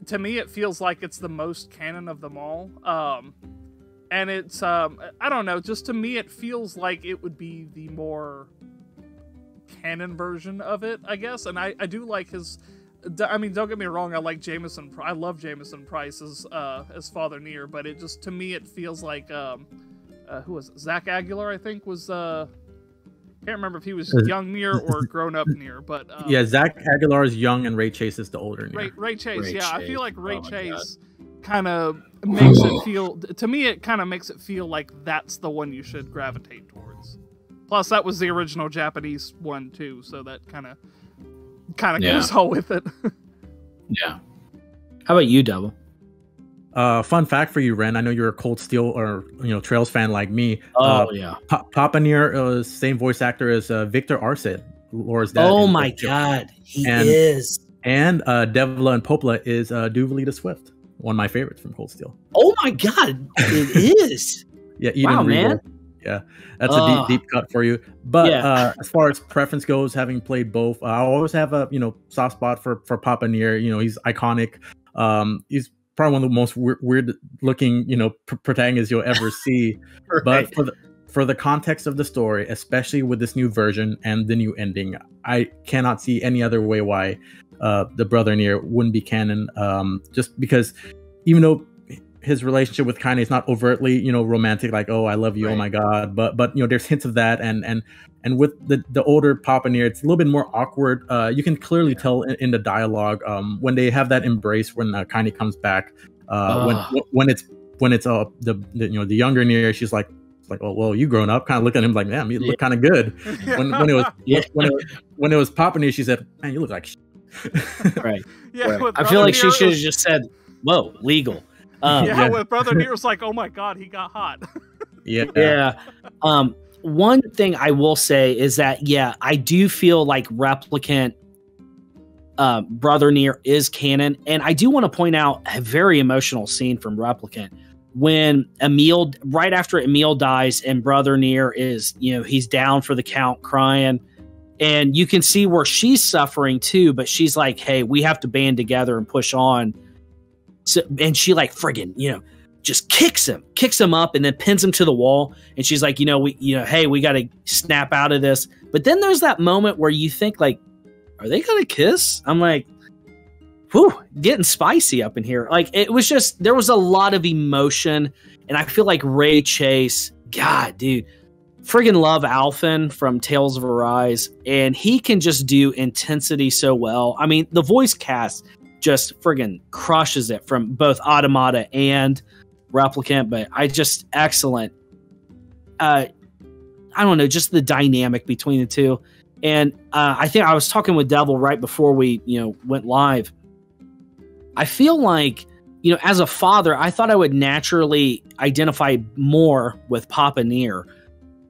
To me, it feels like it's the most canon of them all. And it's, I don't know, just to me, it feels like it would be the more canon version of it, I guess. And I do like his, I mean, don't get me wrong, I like Jameson, I love Jameson Price as Father NieR, but it just, to me, it feels like, who was it? Zach Aguilar, I think, was, can't remember if he was young NieR or grown up NieR, but yeah, Zach Aguilar is young and Ray Chase is the older NieR. Ray Chase, yeah, I feel like Ray Chase kind of makes it feel, to me, it kind of makes it feel like that's the one you should gravitate towards. Plus, that was the original Japanese one too, so that kind of goes all with it. Yeah. How about you, Devil? Fun fact for you, Ren. I know you're a Cold Steel or Trails fan like me. Oh yeah. Papa NieR, same voice actor as Victor Arcid, Laura's dad. Oh my God, he is. And Devla and Popla is Duvalita Swift, one of my favorites from Cold Steel. Oh my God, it is. Yeah, Eden Regal. Man. Yeah, that's a deep cut for you. But as far as preference goes, having played both, I always have a soft spot for Papa NieR. He's iconic. He's probably one of the most weird looking protagonists you'll ever see. Right. But for the context of the story, especially with this new version and the new ending, I cannot see any other way why the Brother NieR wouldn't be canon. Just because, even though his relationship with Kaine is not overtly romantic, like, oh, I love you, right. Oh my God, but there's hints of that, and with the older Papa NieR, it's a little bit more awkward. You can clearly tell in the dialogue when they have that embrace when Kaine comes back. When it's the younger NieR, she's like, oh, well, you grown up, kind of look at him like, damn, you look kind of good. When it was Papa NieR, she said, man, you look like shit. Right. Yeah. Right. I feel like she should have just said, whoa, legal. With Brother NieR was like, oh my God, he got hot. Yeah. One thing I will say is that, I do feel like Replicant Brother NieR is canon. And I do want to point out a very emotional scene from Replicant when Emil, right after Emil dies and Brother NieR is, he's down for the count crying. And you can see where she's suffering too, but she's like, hey, we have to band together and push on. So, and she like friggin', just kicks him up and then pins him to the wall. And she's like, hey, we got to snap out of this. But then there's that moment where you think like, are they going to kiss? I'm like, whew, getting spicy up in here. Like, it was just, there was a lot of emotion. And I feel like Ray Chase, God, dude, friggin' love Alphen from Tales of Arise. And he can just do intensity so well. I mean, the voice cast just friggin' crushes it from both Automata and Replicant, but excellent. I don't know, just the dynamic between the two. And I think I was talking with Devil right before we, went live. I feel like, as a father, I thought I would naturally identify more with Papa NieR.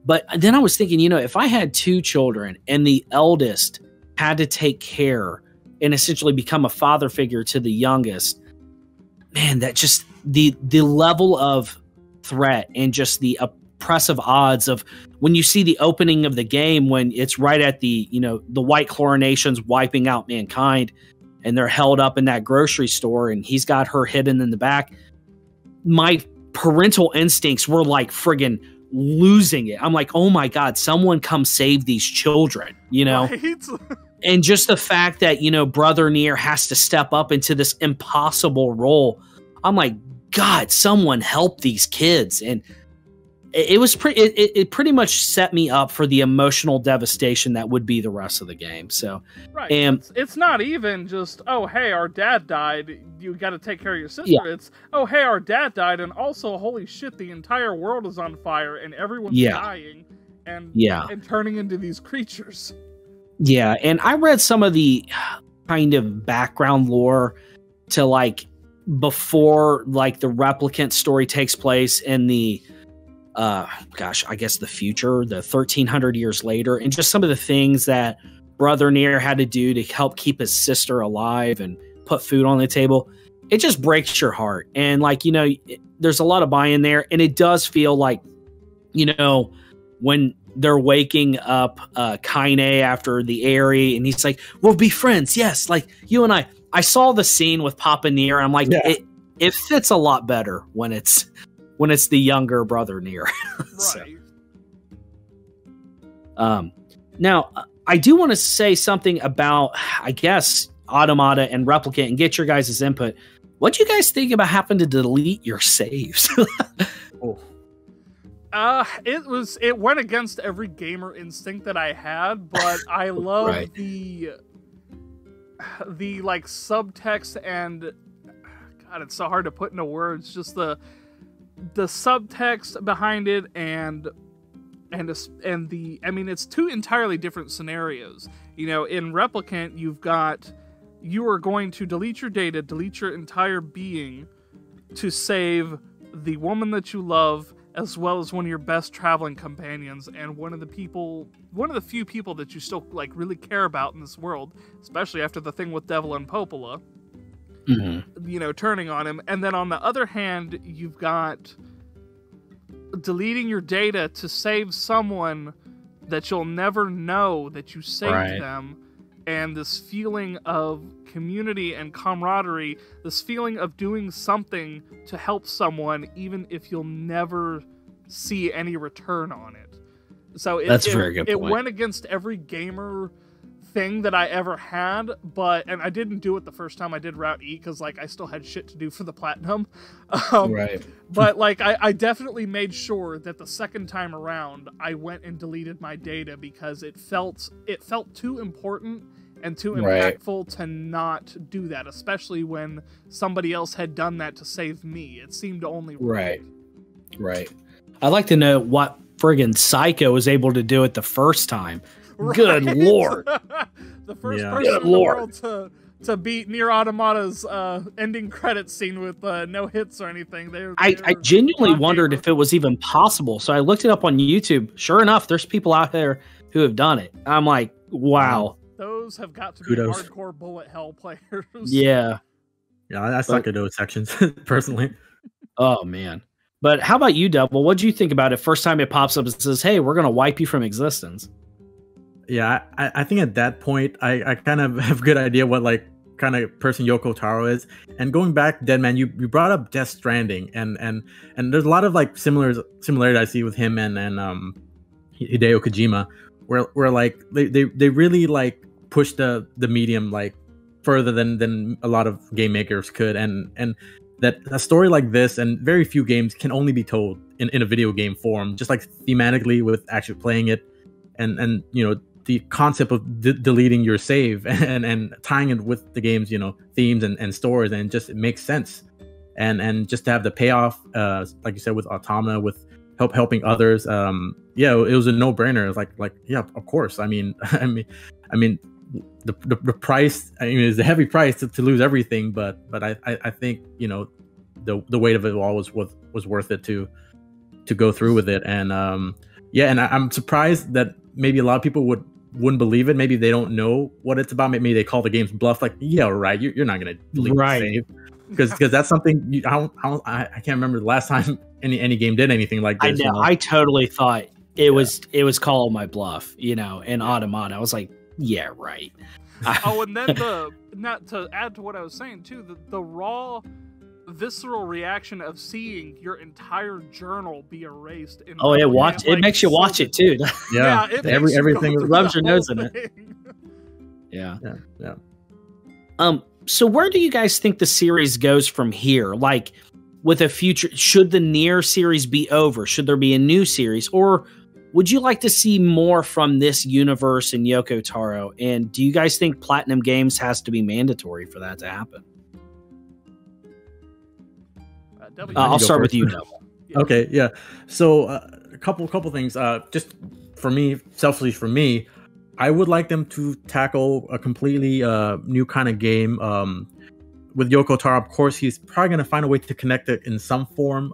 But then I was thinking, if I had two children and the eldest had to take care and essentially become a father figure to the youngest, man, that just the level of threat and just the impressive odds of when you see the opening of the game, when it's right at the, you know, the white chlorinations wiping out mankind, and they're held up in that grocery store and he's got her hidden in the back. My parental instincts were like friggin' losing it. I'm like, oh my God, someone come save these children, you know? Right? And just the fact that, you know, Brother NieR has to step up into this impossible role. I'm like, God, someone help these kids. And it was it pretty much set me up for the emotional devastation that would be the rest of the game. So, right. And it's not even just, oh, hey, our dad died, you got to take care of your sister. Yeah. It's, oh, hey, our dad died, and also, holy shit, the entire world is on fire and everyone's dying and turning into these creatures. Yeah, and I read some of the kind of background lore to like before like the replicant story takes place in the I guess the future, the 1300 years later, and just some of the things that Brother NieR had to do to help keep his sister alive and put food on the table. It just breaks your heart. And like, you know, there's a lot of buy-in there, and it does feel like, you know, when they're waking up Kaine after the Aerie, and he's like, we'll be friends. Yes, like you and I saw the scene with Papa NieR, and I'm like, it fits a lot better when it's the younger Brother NieR. Right. Now, I do want to say something about, I guess, Automata and Replicant and get your guys' input. What do you guys think about having to delete your saves? It went against every gamer instinct that I had, but I love the like subtext and God, it's so hard to put into words. Just the subtext behind it and the I mean, it's two entirely different scenarios. You know, in Replicant, you are going to delete your data, delete your entire being to save the woman that you love, as well as one of your best traveling companions and one of the few people that you still like really care about in this world, especially after the thing with Devil and Popola. Mm-hmm. You know, turning on him. And then on the other hand, you've got deleting your data to save someone that you'll never know that you saved them, and this feeling of community and camaraderie, this feeling of doing something to help someone even if you'll never see any return on it. So that's a very good point. It went against every gamer thing that I ever had, and I didn't do it the first time I did Route E because like I still had shit to do for the platinum. But like I definitely made sure that the second time around I went and deleted my data because it felt too important and too impactful to not do that, especially when somebody else had done that to save me. It seemed only right. I'd like to know what friggin' Psycho was able to do it the first time. Good Lord. The first person in the world to beat NieR Automata's ending credits scene with no hits or anything. I genuinely wondered if it was even possible. So I looked it up on YouTube. Sure enough, there's people out there who have done it. I'm like, wow. Those have got to be hardcore bullet hell players. Yeah. Yeah, I suck at those sections, personally. Oh, man. But how about you, Devil? What do you think about it? First time it pops up and says, hey, we're going to wipe you from existence. Yeah, I think at that point, I kind of have a good idea what like kind of person Yoko Taro is. And going back, DEDMAN, you brought up Death Stranding, and there's a lot of like similarity I see with him and Hideo Kojima, where like they really like push the medium like further than a lot of game makers could, and that a story like this and very few games can only be told in a video game form, just like thematically with actually playing it, and you know, the concept of deleting your save and tying it with the game's, you know, themes and stories, and just it makes sense, and just to have the payoff, like you said, with Automata, with helping others, yeah, it was a no-brainer. Like yeah, of course. I mean the price, I mean, it's a heavy price to lose everything, but I think, you know, the weight of it all was worth it to go through with it. And yeah, and I'm surprised that maybe a lot of people wouldn't believe it. Maybe they don't know what it's about. Maybe they call the game's bluff. Like, yeah, right, you're not gonna delete the save, because that's something I can't remember the last time any game did anything like this. I know. I totally thought it was calling my bluff, in Automata. I was like, yeah, right. And then not to add to what I was saying too, the raw visceral reaction of seeing your entire journal be erased. It makes you watch it too. Yeah, everything rubs your nose in it. Yeah. So where do you guys think the series goes from here? Like, with a future, should the NieR series be over? Should there be a new series, or would you like to see more from this universe in Yoko Taro? And do you guys think Platinum Games has to be mandatory for that to happen? I'll start with you, Devil. Okay, yeah. So a couple things. Just for me, selfishly for me, I would like them to tackle a completely new kind of game. With Yoko Taro, of course, he's probably going to find a way to connect it in some form.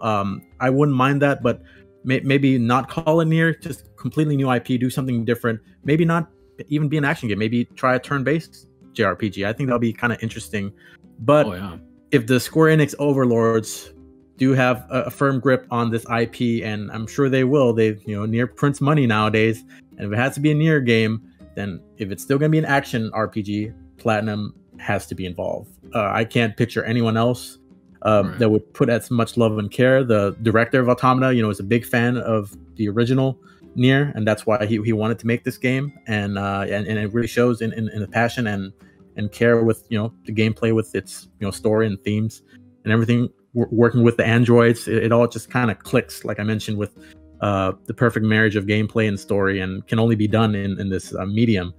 I wouldn't mind that, but maybe not call it NieR, just completely new IP, do something different. Maybe not even be an action game. Maybe try a turn-based JRPG. I think that'll be kind of interesting. But if the Square Enix overlords do have a firm grip on this IP, and I'm sure they will, NieR prints money nowadays, and if it has to be a NieR game, then if it's still going to be an action RPG, Platinum has to be involved. I can't picture anyone else that would put as much love and care. The director of Automata, is a big fan of the original NieR, and that's why he wanted to make this game. And it really shows in the passion and care with the gameplay, with its story and themes and everything. Working with the androids, it all just kind of clicks, like I mentioned, with the perfect marriage of gameplay and story, and can only be done in this medium.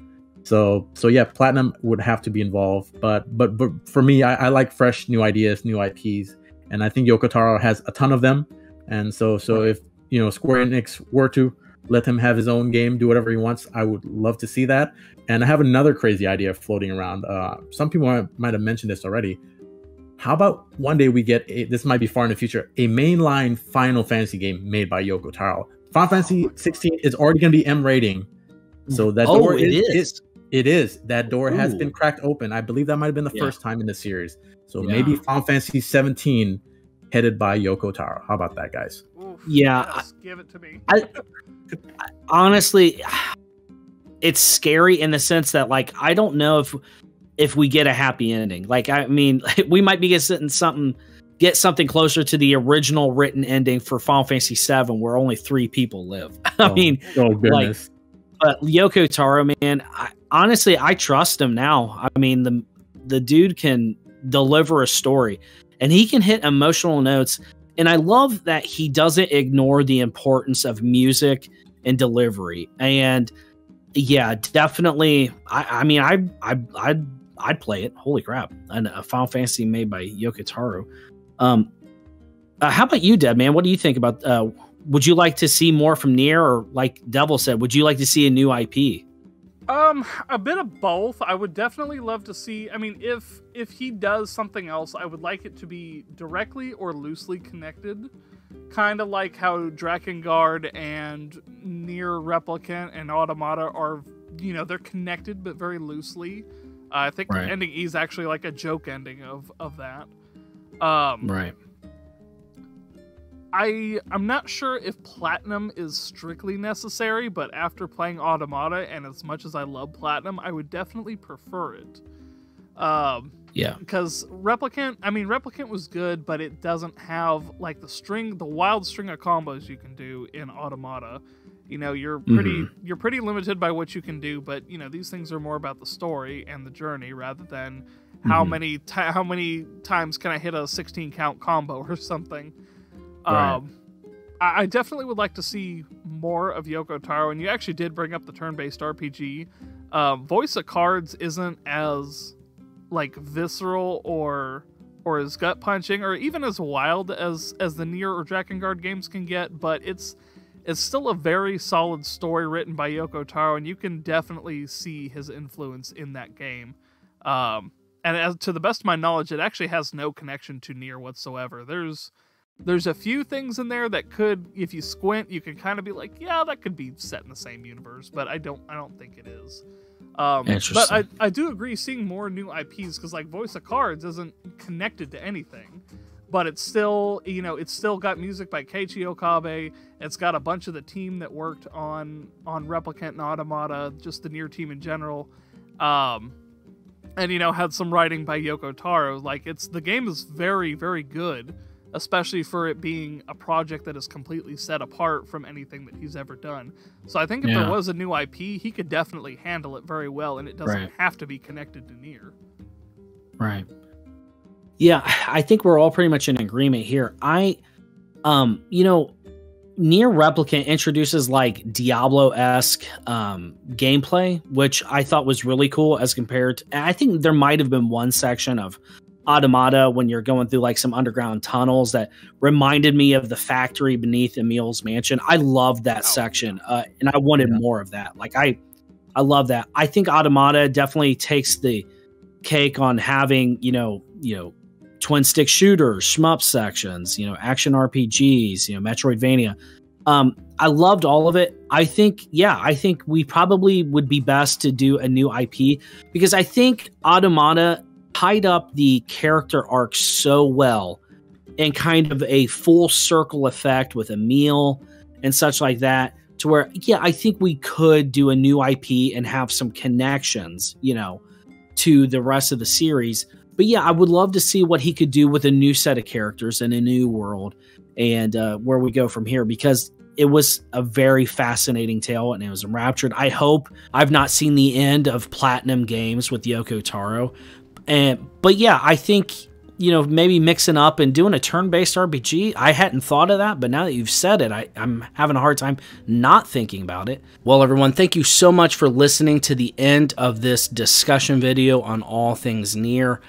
So yeah, Platinum would have to be involved, but for me, I like fresh new ideas, new IPs, and I think Yoko Taro has a ton of them. And so if Square Enix were to let him have his own game, do whatever he wants, I would love to see that. And I have another crazy idea floating around. Some people might have mentioned this already. How about one day we get this might be far in the future, a mainline Final Fantasy game made by Yoko Taro. Final Fantasy 16 is already going to be M rating, so that door it is. That door has been cracked open. I believe that might have been the first time in the series. So maybe Final Fantasy 17 headed by Yoko Taro. How about that, guys? Oof, yes, give it to me. Honestly, it's scary in the sense that, like, I don't know if we get a happy ending. Like, I mean, we might be get something closer to the original written ending for Final Fantasy VII, where only 3 people live. I mean, goodness. But Yoko Taro, man, honestly, I trust him now. I mean, the dude can deliver a story, and he can hit emotional notes. And I love that he doesn't ignore the importance of music and delivery. And yeah, definitely. I mean, I'd play it. Holy crap! And a Final Fantasy made by Yoko Taro. How about you, DEDMAN? What do you think about? Would you like to see more from NieR, or like Devil said, would you like to see a new IP? A bit of both. I would definitely love to see. I mean, if he does something else, I would like it to be directly or loosely connected, kind of like how Drakengard and NieR Replicant and Automata are. They're connected but very loosely. I think the ending E is actually like a joke ending of that. Right. I'm not sure if Platinum is strictly necessary, but after playing Automata, and as much as I love Platinum, I would definitely prefer it. Yeah. Because Replicant was good, but it doesn't have like the wild string of combos you can do in Automata. You're pretty limited by what you can do, but these things are more about the story and the journey rather than how many times can I hit a 16 count combo or something. Right. I definitely would like to see more of Yoko Taro, and you actually did bring up the turn-based RPG. Voice of Cards isn't as like visceral or as gut punching or even as wild as the NieR or Drakengard games can get, but it's still a very solid story written by Yoko Taro, and you can definitely see his influence in that game. And as to the best of my knowledge, it actually has no connection to NieR whatsoever. There's a few things in there that could, if you squint, you can kind of be like, yeah, that could be set in the same universe, but I don't think it is. But I do agree seeing more new IPs, because like Voice of Cards isn't connected to anything. but it's still, you know, it's still got music by Keiichi Okabe. It's got a bunch of the team that worked on Replicant and Automata, just the NieR team in general. And, you know, had some writing by Yoko Taro. Like, the game is very, very good, especially for it being a project that is completely set apart from anything that he's ever done. So I think if there was a new IP, he could definitely handle it very well, and it doesn't have to be connected to NieR. Right. Yeah, I think we're all pretty much in agreement here. You know, NieR Replicant introduces like Diablo-esque gameplay, which I thought was really cool as compared to, I think there might have been one section of Automata when you're going through like some underground tunnels that reminded me of the factory beneath Emil's mansion. I loved that section, and I wanted more of that. Like I love that. I think Automata definitely takes the cake on having, you know, twin stick shooters, shmup sections, you know, action RPGs, you know, Metroidvania. I loved all of it. I think we probably would be best to do a new IP, because I think Automata tied up the character arc so well, and kind of a full circle effect with Emil and such like that, to where, I think we could do a new IP and have some connections, you know, to the rest of the series. But I would love to see what he could do with a new set of characters and a new world, and where we go from here, because it was a very fascinating tale and it was enraptured. I hope I've not seen the end of Platinum Games with Yoko Taro. But I think, you know, maybe mixing up and doing a turn-based RPG, I hadn't thought of that, but now that you've said it, I'm having a hard time not thinking about it. Well, everyone, thank you so much for listening to the end of this discussion video on all things NieR.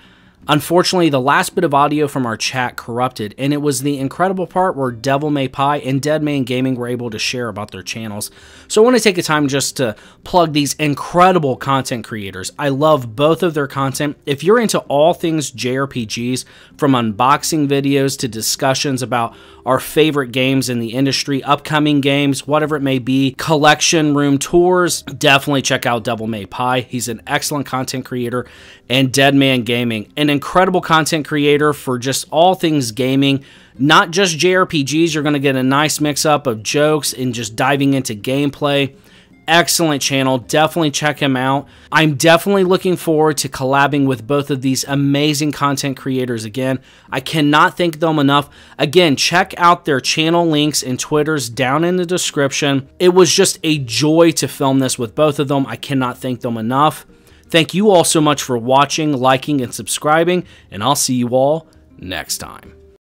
Unfortunately, the last bit of audio from our chat corrupted, and it was the incredible part where Devil May Pie and DEDMAN Gaming were able to share about their channels. So I want to take a time just to plug these incredible content creators. I love both of their content. If you're into all things JRPGs, from unboxing videos to discussions about our favorite games in the industry, upcoming games, whatever it may be, collection room tours, definitely check out Devil May Pie. He's an excellent content creator. And DEDMAN Gaming, an incredible content creator for just all things gaming, not just JRPGs. You're going to get a nice mix-up of jokes and just diving into gameplay. Excellent channel. Definitely check him out. I'm definitely looking forward to collabing with both of these amazing content creators again. I cannot thank them enough. Again, check out their channel links and Twitters down in the description. It was just a joy to film this with both of them. I cannot thank them enough. Thank you all so much for watching, liking, and subscribing, and I'll see you all next time.